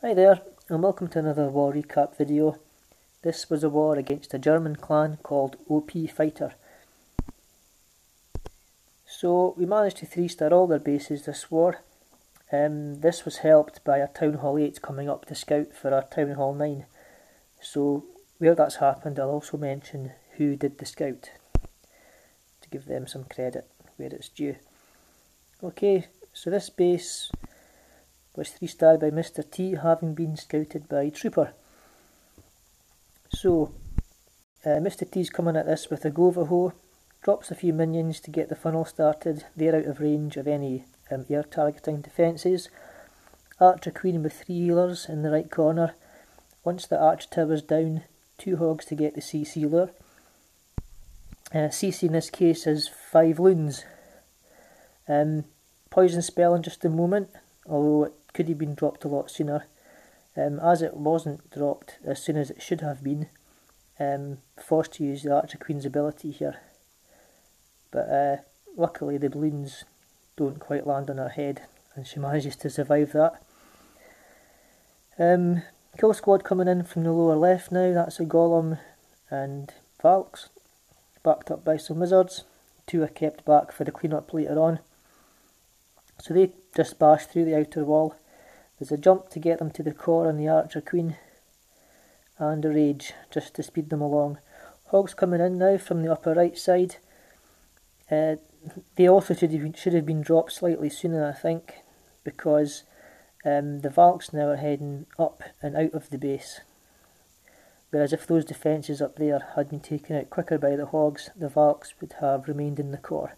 Hi there, and welcome to another war recap video. This was a war against a German clan called OP Fighter. So we managed to 3-star all their bases this war. This was helped by our Town Hall 8 coming up to scout for our Town Hall 9. So where that's happened, I'll also mention who did the scout, to give them some credit where it's due. Okay, so this base was 3-starred by Mr. T, having been scouted by Trooper. So, Mr. T's coming at this with a GoVaHo, drops a few minions to get the funnel started. They're out of range of any air targeting defences. Archer Queen with 3 healers in the right corner. Once the Archer Tower's down, 2 hogs to get the CC lure. CC in this case is 5 loons. Poison spell in just a moment, although it could have been dropped a lot sooner. As it wasn't dropped as soon as it should have been, forced to use the Archer Queen's ability here. But luckily the balloons don't quite land on her head, and she manages to survive that. Kill squad coming in from the lower left now. That's a Golem and Valks, backed up by some wizards. 2 are kept back for the cleanup later on. So they just bash through the outer wall. There's a jump to get them to the core on the Archer Queen, and a rage just to speed them along. Hogs coming in now from the upper right side. They also should have been dropped slightly sooner, I think, because the Valks now are heading up and out of the base. Whereas if those defences up there had been taken out quicker by the Hogs, the Valks would have remained in the core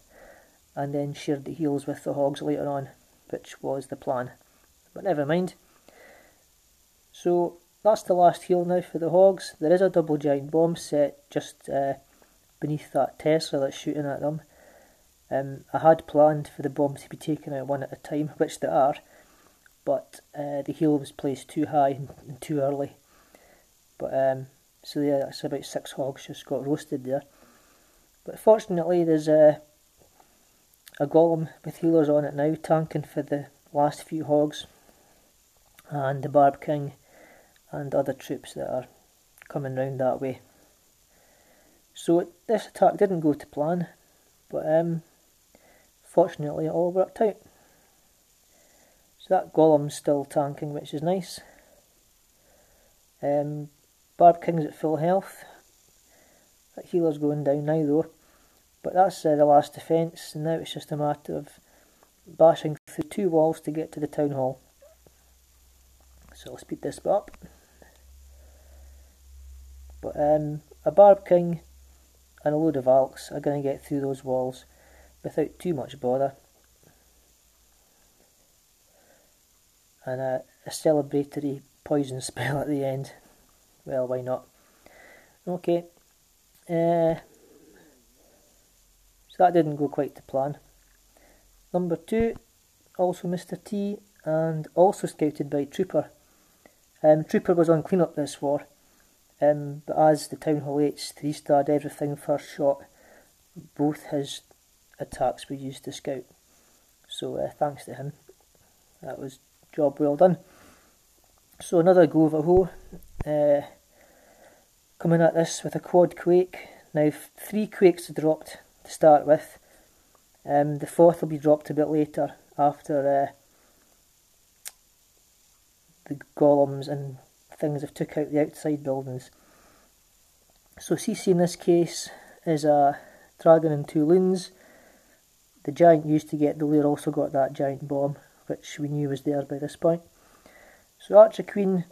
and then shared the heals with the Hogs later on, which was the plan. But never mind. So that's the last heal now for the Hogs. There is a double giant bomb set just beneath that Tesla that's shooting at them. I had planned for the bombs to be taken out one at a time, which they are, but the heal was placed too high and too early. But so yeah, that's about 6 Hogs just got roasted there. But fortunately there's a Golem with healers on it now, tanking for the last few Hogs, and the Barb King and other troops that are coming round that way. So this attack didn't go to plan, but fortunately it all worked out. So that Golem's still tanking, which is nice. Barb King's at full health. That healer's going down now though. But that's the last defence, and now it's just a matter of bashing through 2 walls to get to the Town Hall. So I'll speed this bit up. But a Barb King and a load of Valks are going to get through those walls without too much bother. And a celebratory poison spell at the end. Well, why not? Okay. So that didn't go quite to plan. Number 2, also Mr. T, and also scouted by Trooper. Trooper was on cleanup this war, but as the Town Hall 8's 3-starred everything first shot, both his attacks were used to scout. So thanks to him. That was job well done. So another GoVaHo, coming at this with a quad quake. Now 3 quakes are dropped to start with. The 4th will be dropped a bit later after the golems and things have took out the outside buildings. So CC in this case is a dragon and 2 loons. The giant used to get the lure also got that giant bomb, which we knew was there by this point. So Archer Queen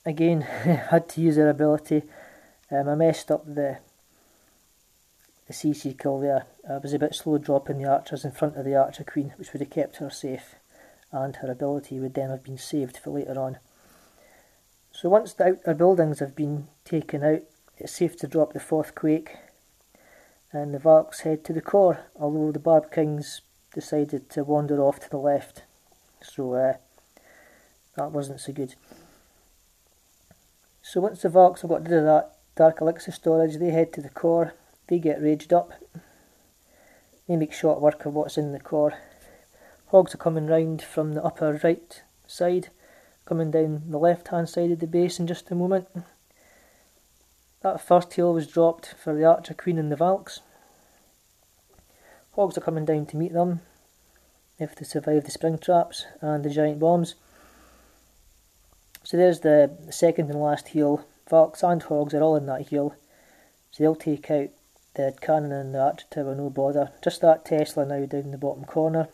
again had to use her ability. I messed up the CC kill there. I was a bit slow dropping the archers in front of the Archer Queen, which would have kept her safe, and her ability would then have been saved for later on. So once the outer buildings have been taken out, it's safe to drop the 4th quake, and the Valks head to the core, although the Barb Kings decided to wander off to the left, so that wasn't so good. So once the Valks have got rid of that Dark Elixir storage, they head to the core. They get raged up. They make short work of what's in the core. Hogs are coming round from the upper right side. coming down the left hand side of the base in just a moment. That first tail was dropped for the Archer Queen and the Valks. Hogs are coming down to meet them if they survive the spring traps and the giant bombs. So there's the second and last heel. Valks and Hogs are all in that heel, so they'll take out the cannon and the Archer Tower, no bother. Just that Tesla now down in the bottom corner.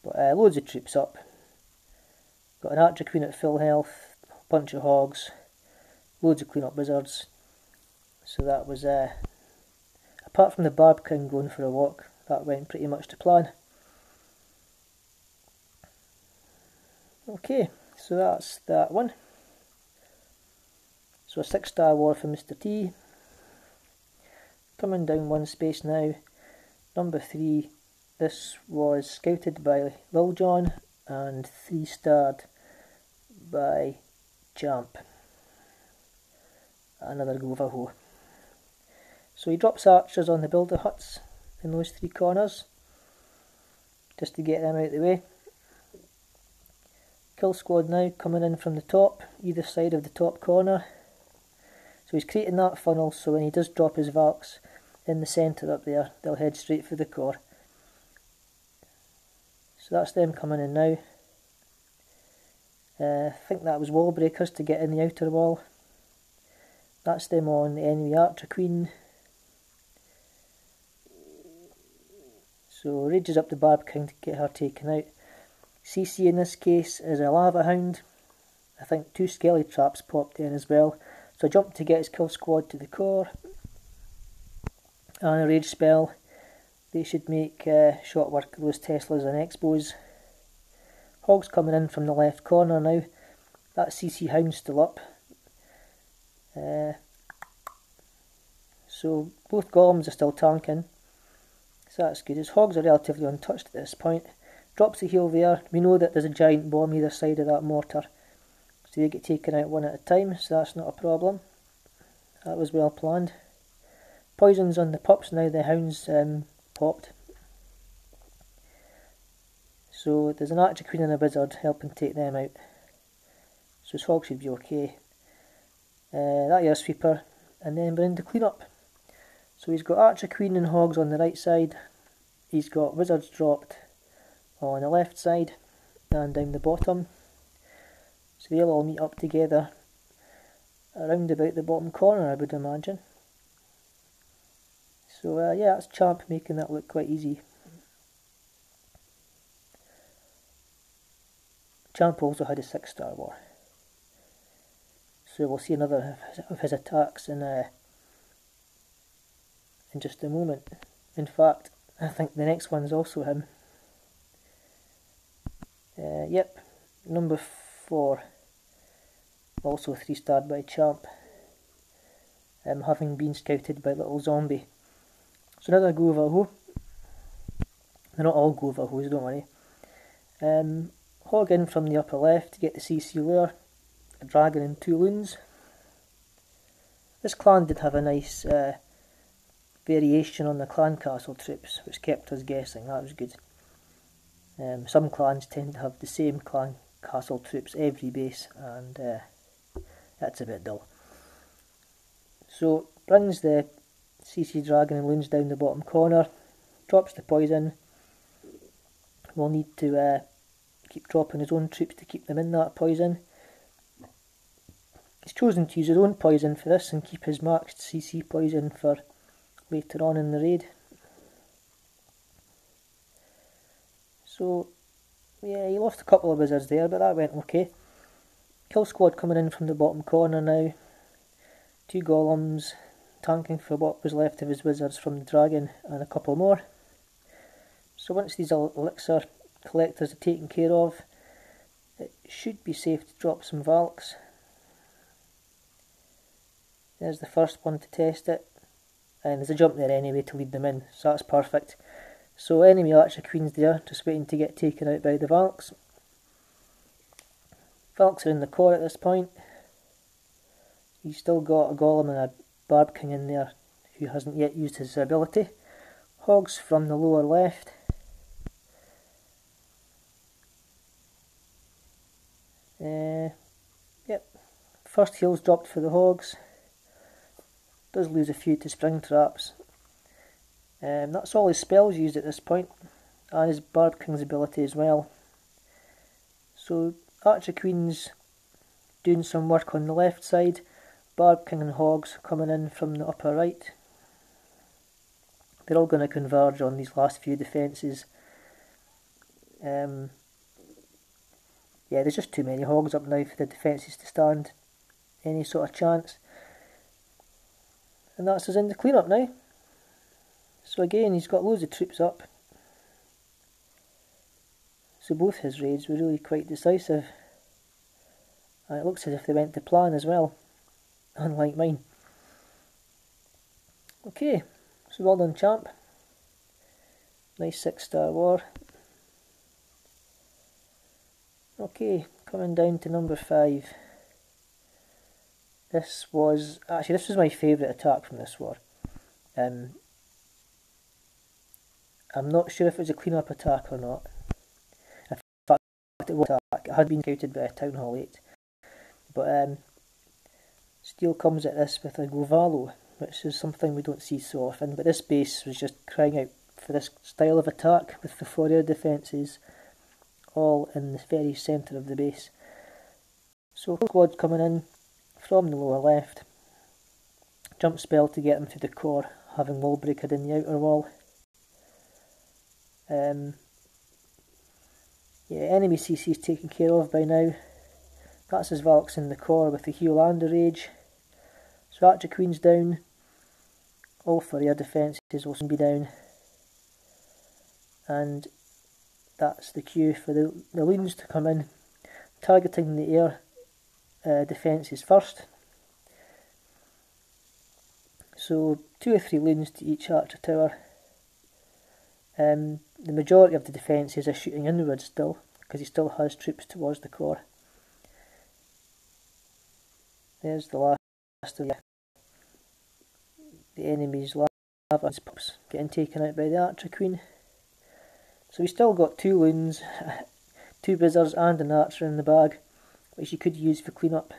But loads of troops up. Got an Archer Queen at full health, a bunch of Hogs, loads of clean-up wizards. So that was, apart from the Barb King going for a walk, that went pretty much to plan. Okay, so that's that one. So a 6-star war for Mr. T. Coming down one space now. Number 3, this was scouted by Lil Jon and 3-starred by Champ. Another GoVaHo. So he drops archers on the builder huts in those 3 corners, just to get them out of the way. Kill squad now coming in from the top, either side of the top corner. So he's creating that funnel, so when he does drop his Valks in the centre up there, they'll head straight for the core. So that's them coming in now. I think that was wall breakers to get in the outer wall. That's them on the enemy Archer Queen. So rages up the Barb King to get her taken out. CC in this case is a Lava Hound. I think 2 Skelly traps popped in as well. So I jumped to get his kill squad to the core. And a rage spell. They should make short work of those Teslas and Expos. Hogs coming in from the left corner now. That CC Hound's still up. So both golems are still tanking. So that's good. His Hogs are relatively untouched at this point. Drops the heel there. We know that there's a giant bomb either side of that mortar. So they get taken out one at a time, so that's not a problem. That was well planned. Poison's on the pups now, the hounds popped. So there's an Archer Queen and a Wizard helping take them out. So his Hog should be okay. That here Sweeper, and then we're into clean up. So he's got Archer Queen and Hogs on the right side. He's got Wizards dropped on the left side and down the bottom. So they'll all meet up together around about the bottom corner, I would imagine. So yeah, that's Champ making that look quite easy. Champ also had a 6-star war. So we'll see another of his attacks in just a moment. In fact, I think the next one's also him. Yep, number 4, also 3-starred by Champ, having been scouted by Little Zombie. So another GoVaHo. They're not all GoVaHos, don't worry. Hog in from the upper left to get the CC lure, a dragon and 2 loons. This clan did have a nice variation on the clan castle troops, which kept us guessing. That was good. Some clans tend to have the same clan castle troops every base, and that's a bit dull. So brings the CC dragon and loons down the bottom corner, drops the poison. We'll need to keep dropping his own troops to keep them in that poison. He's chosen to use his own poison for this and keep his maxed CC poison for later on in the raid. So yeah, he lost a couple of wizards there, but that went okay. Kill squad coming in from the bottom corner now. 2 golems tanking for what was left of his wizards from the dragon and a couple more. So once these elixir collectors are taken care of, it should be safe to drop some Valks. There's the first one to test it, and there's a jump there anyway to lead them in, so that's perfect. So enemy Archer Queen's there, just waiting to get taken out by the Valks. Valks are in the core at this point. He's still got a Golem and a Barb King in there who hasn't yet used his ability. Hogs from the lower left. Yep, first heel's dropped for the hogs. Does lose a few to spring traps. That's all his spells used at this point, and his Barb King's ability as well. So Archer Queen's doing some work on the left side, Barb King and Hogs coming in from the upper right. They're all going to converge on these last few defences. Yeah, there's just too many Hogs up now for the defences to stand any sort of chance. And that's us in the clean-up now. So again, he's got loads of troops up. So both his raids were really quite decisive. And it looks as if they went to plan as well, unlike mine. Okay, so well done, champ. Nice 6-star war. Okay, coming down to number 5. This was my favourite attack from this war. I'm not sure if it was a clean-up attack or not. In fact, it was an attack. It had been scouted by a Town Hall 8. But Steel comes at this with a GoVaLo, which is something we don't see so often. But this base was just crying out for this style of attack with the 4 air defences all in the very centre of the base. So squad coming in from the lower left. Jump spell to get them to the core, having wall breakered in the outer wall. Yeah, enemy CC is taken care of by now. That's his Valks in the core with the heal and the rage. So Archer Queen's down. All 4 air defences will soon be down. And that's the cue for the loons to come in, targeting the air defences first. So 2 or 3 loons to each archer tower. The majority of the defences are shooting inwards still, because he still has troops towards the core. There's the last of the enemy's lava pups getting taken out by the Archer Queen. So we still got 2 loons, 2 Bizzers and an archer in the bag, which he could use for clean-up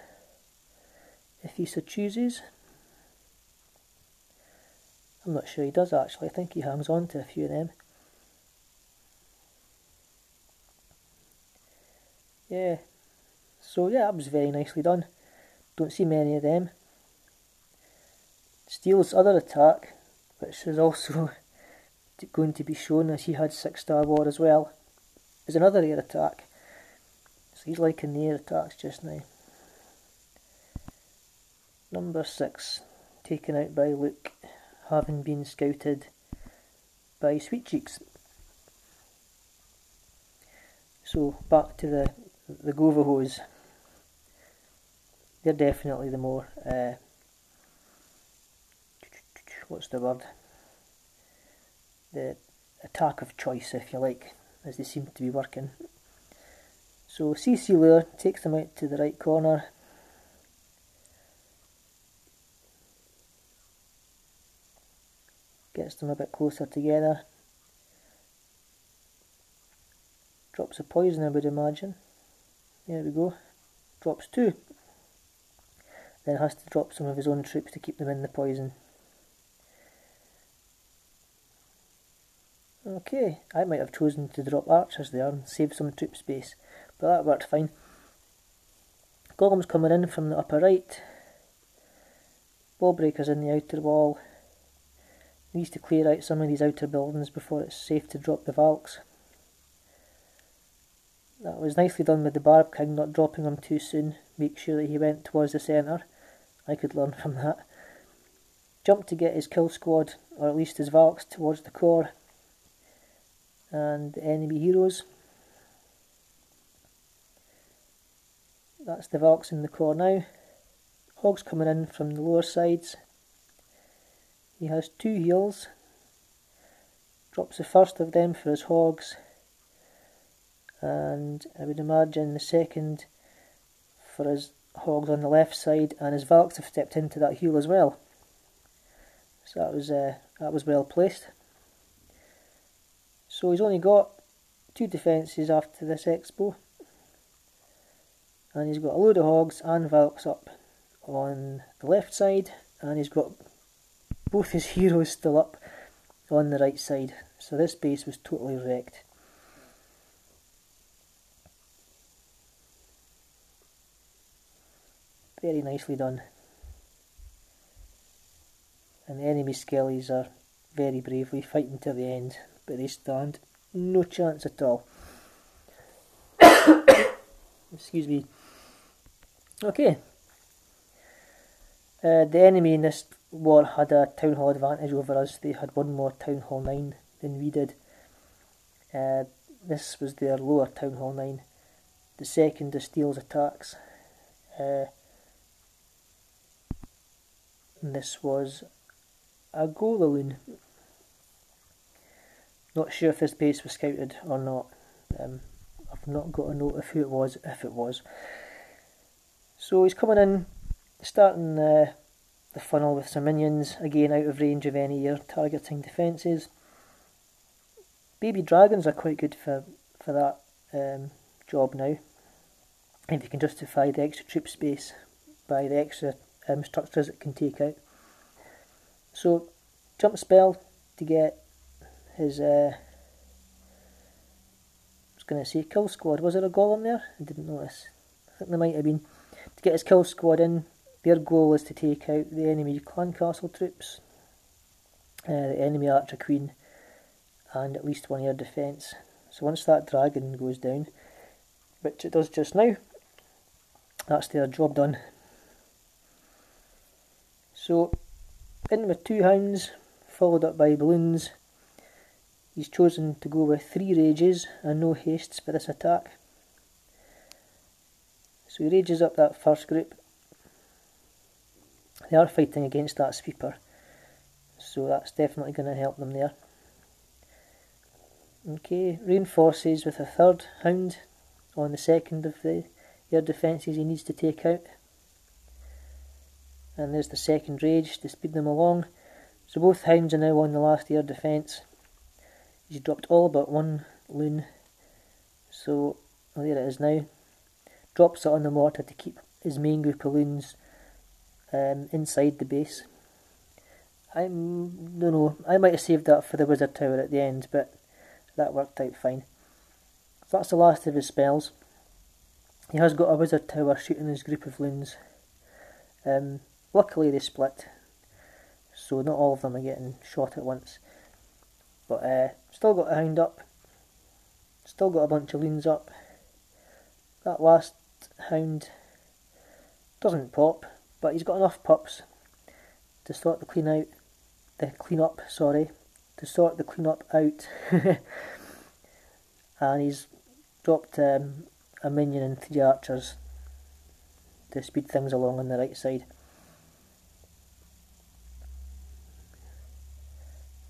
if he so chooses. I'm not sure he does actually, I think he hangs on to a few of them. Yeah, so yeah, that was very nicely done. Don't see many of them. Steel's other attack, which is also going to be shown as he had 6-star war as well, is another air attack. So he's liking the air attacks just now. Number 6, taken out by Luke, having been scouted by Sweet Cheeks. So back to the GoVaHos. They're definitely the more what's the word? The attack of choice, if you like, as they seem to be working. So CC Lure takes them out to the right corner. Gets them a bit closer together. Drops a poison, I would imagine. There we go. Drops 2. Then has to drop some of his own troops to keep them in the poison. Okay, I might have chosen to drop archers there and save some troop space, but that worked fine. Golem's coming in from the upper right. Wall breakers in the outer wall. Needs to clear out some of these outer buildings before it's safe to drop the Valks. That was nicely done with the Barb King, not dropping him too soon. Make sure that he went towards the centre. I could learn from that. Jump to get his kill squad, or at least his Valks, towards the core and the enemy heroes. That's the Valks in the core now. Hogs coming in from the lower sides. He has 2 heals. Drops the first of them for his Hogs, and I would imagine the second for his Hogs on the left side, and his Valks have stepped into that heal as well. So that was well placed. So he's only got 2 defences after this expo, and he's got a load of hogs and Valks up on the left side, and he's got both his heroes still up on the right side. So this base was totally wrecked. Very nicely done. And the enemy skellies are very bravely fighting to the end, but they stand no chance at all. Excuse me. Okay. The enemy in this war had a Town Hall advantage over us. They had one more Town Hall 9 than we did. This was their lower Town Hall 9. The second of Steel's attacks. And this was a GoLaLoon. Not sure if this base was scouted or not. I've not got a note of who it was, if it was. So he's coming in, starting the funnel with some minions, again out of range of any of your targeting defences. Baby dragons are quite good for that job now, if you can justify the extra troop space by the extra structures it can take out. So, jump spell to get his, I was going to say kill squad. Was there a golem there? I didn't notice. I think there might have been. To get his kill squad in, their goal is to take out the enemy clan castle troops, the enemy archer queen, and at least one air defence. So once that dragon goes down, which it does just now, that's their job done. So, in with 2 hounds, followed up by balloons. He's chosen to go with 3 rages and no hastes for this attack. So he rages up that first group. They are fighting against that sweeper, so that's definitely going to help them there. Okay, reinforces with a 3rd hound on the second of the air defences he needs to take out. And there's the second rage to speed them along. So both hounds are now on the last air defence. He's dropped all but 1 loon. So, well, there it is now. Drops it on the mortar to keep his main group of loons inside the base. I don't know, I might have saved that for the wizard tower at the end, but that worked out fine. So that's the last of his spells. He has got a wizard tower shooting his group of loons. Luckily they split, so not all of them are getting shot at once. But still got a hound up, still got a bunch of loons up. That last hound doesn't pop, but he's got enough pups to sort the cleanup out. And he's dropped a minion and 3 archers to speed things along on the right side.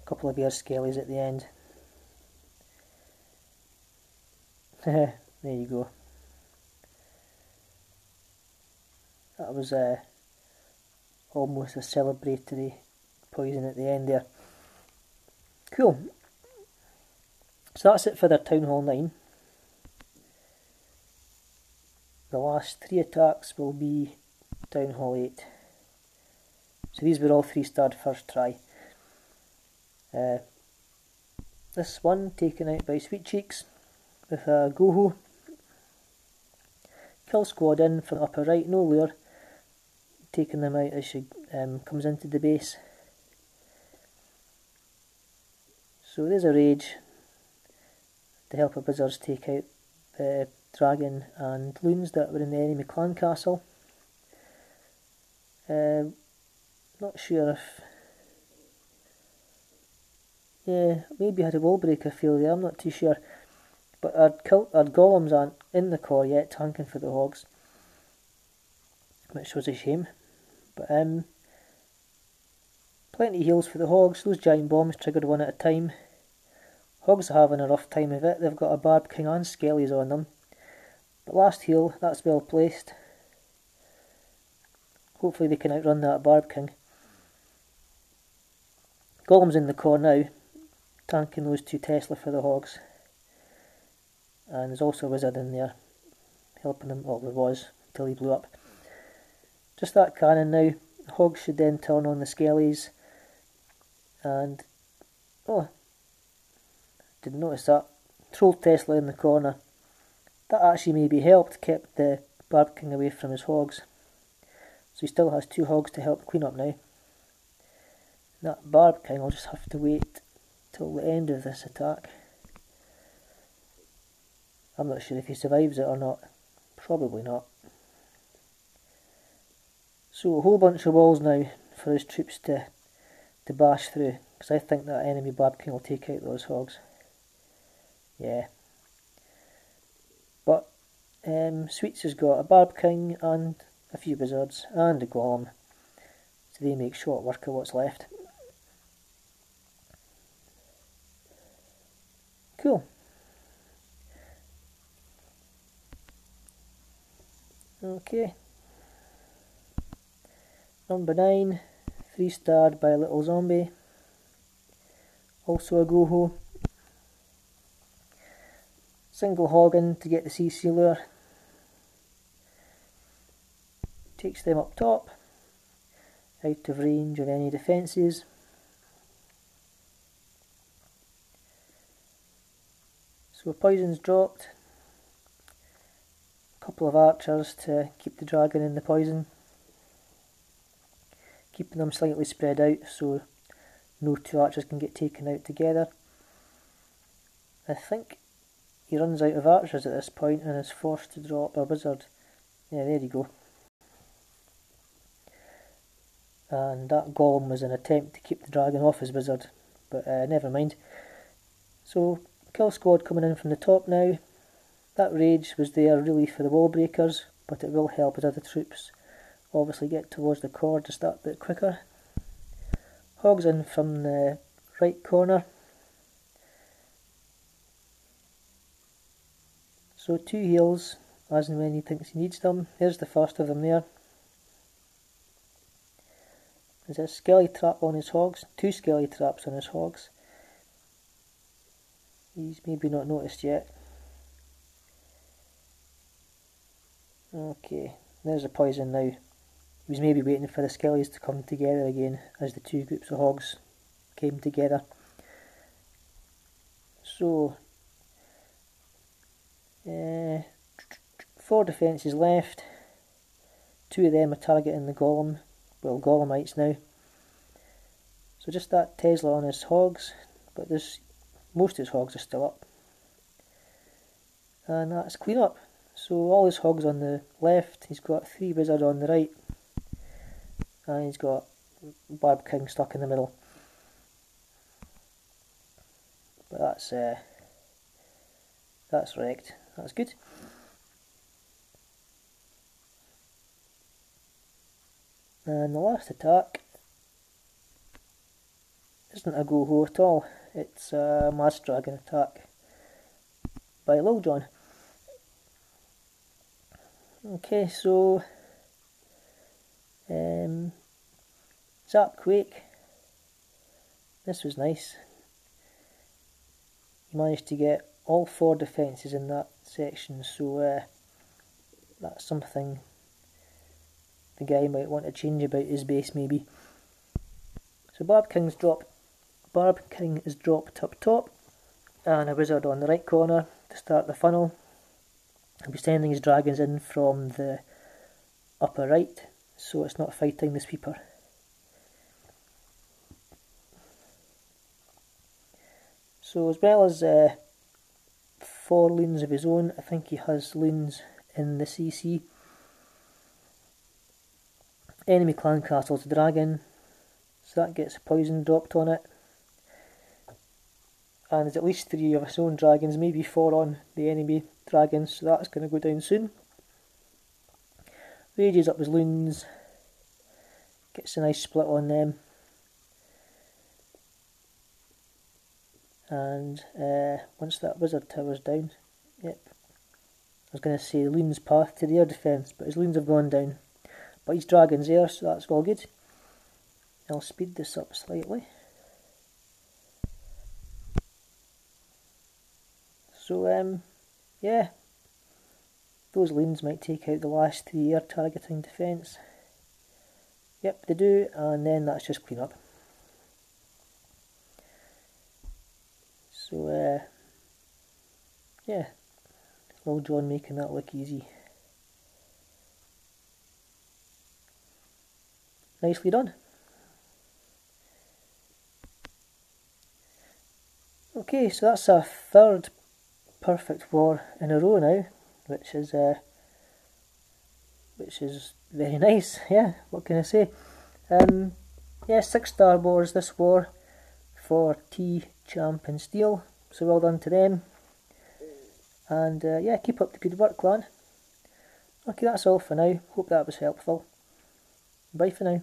A couple of air skellies at the end. There you go. That was almost a celebratory poison at the end there. Cool. So that's it for their Town Hall 9. The last 3 attacks will be Town Hall 8. So these were all 3-starred first try. This one taken out by Sweet Cheeks with a GoHo. Kill squad in from the upper right, no lure. Taking them out as she comes into the base. So there's a rage to help our wizards take out the dragon and loons that were in the enemy clan castle. Not sure if... yeah, maybe had a wall breaker failure, I'm not too sure. But our golems aren't in the core yet, tanking for the hogs, which was a shame. But plenty of heals for the hogs. Those giant bombs triggered one at a time. Hogs are having a rough time of it. They've got a Barb King and Skellies on them. But last heal, that's well placed. Hopefully they can outrun that Barb King. Golem's in the core now, tanking those 2 Tesla for the hogs. And there's also a wizard in there, helping them, well there was, till he blew up. Just that cannon now. The hogs should then turn on the skellies, and oh, didn't notice that. Trolled Tesla in the corner. That actually maybe helped, kept the Barb King away from his hogs. So he still has 2 hogs to help clean up now. That Barb King will just have to wait till the end of this attack. I'm not sure if he survives it or not. Probably not. So a whole bunch of walls now for his troops to bash through, because I think that enemy Barb King will take out those hogs. Yeah. But Sweets has got a Barb King and a few wizards and a golem, so they make short work of what's left. Cool. Okay. Number 9, 3-starred by a little zombie. Also a GoHo. Single hog in to get the CC lure. Takes them up top, out of range of any defences. So poison's dropped. A couple of archers to keep the dragon in the poison. Keeping them slightly spread out so no 2 archers can get taken out together. I think he runs out of archers at this point and is forced to drop a wizard. Yeah, there you go. And that golem was an attempt to keep the dragon off his wizard, but never mind. So, kill squad coming in from the top now. That rage was there really for the wall breakers, but it will help his other troops obviously get towards the core to start a bit quicker. Hogs in from the right corner. So 2 heals as and when he thinks he needs them. There's the first of them there. There's a skelly trap on his hogs. 2 skelly traps on his hogs. He's maybe not noticed yet. Okay, there's a poison now. He was maybe waiting for the skellies to come together again as the 2 groups of hogs came together. So, 4 defences left. 2 of them are targeting the golem. Well, golemites now. So just that Tesla on his hogs, but most of his hogs are still up. And that's clean up. So all his hogs on the left, he's got 3 wizards on the right, and he's got Barb King stuck in the middle. But that's wrecked. That's good. And the last attack isn't a GoHo at all. It's a Mass Dragon attack by Lil Jon. Okay, so Zap Quake. This was nice. He managed to get all 4 defences in that section, so that's something the guy might want to change about his base maybe. So Barb King is dropped up top, and a wizard on the right corner to start the funnel. He'll be sending his dragons in from the upper right, so it's not fighting the sweeper. So as well as 4 loons of his own, I think he has loons in the CC. Enemy clan castle's a dragon, so that gets poison dropped on it. And there's at least 3 of his own dragons, maybe 4 on the enemy dragons, so that's going to go down soon. Rages up his loons, gets a nice split on them. And once that wizard tower's down, yep, I was going to say the loon's path to the air defence, but his loons have gone down. But his dragon's there, so that's all good. I'll speed this up slightly. So, yeah, those loons might take out the last 3 air targeting defence. Yep, they do, and then that's just clean up. So, yeah, well John making that look easy. Nicely done. Okay, so that's a third perfect war in a row now, which is very nice. Yeah, what can I say? Yeah, 6-star wars this war for T, Champ and Steel, so well done to them. And yeah, keep up the good work, clan. Okay, that's all for now. Hope that was helpful. Bye for now.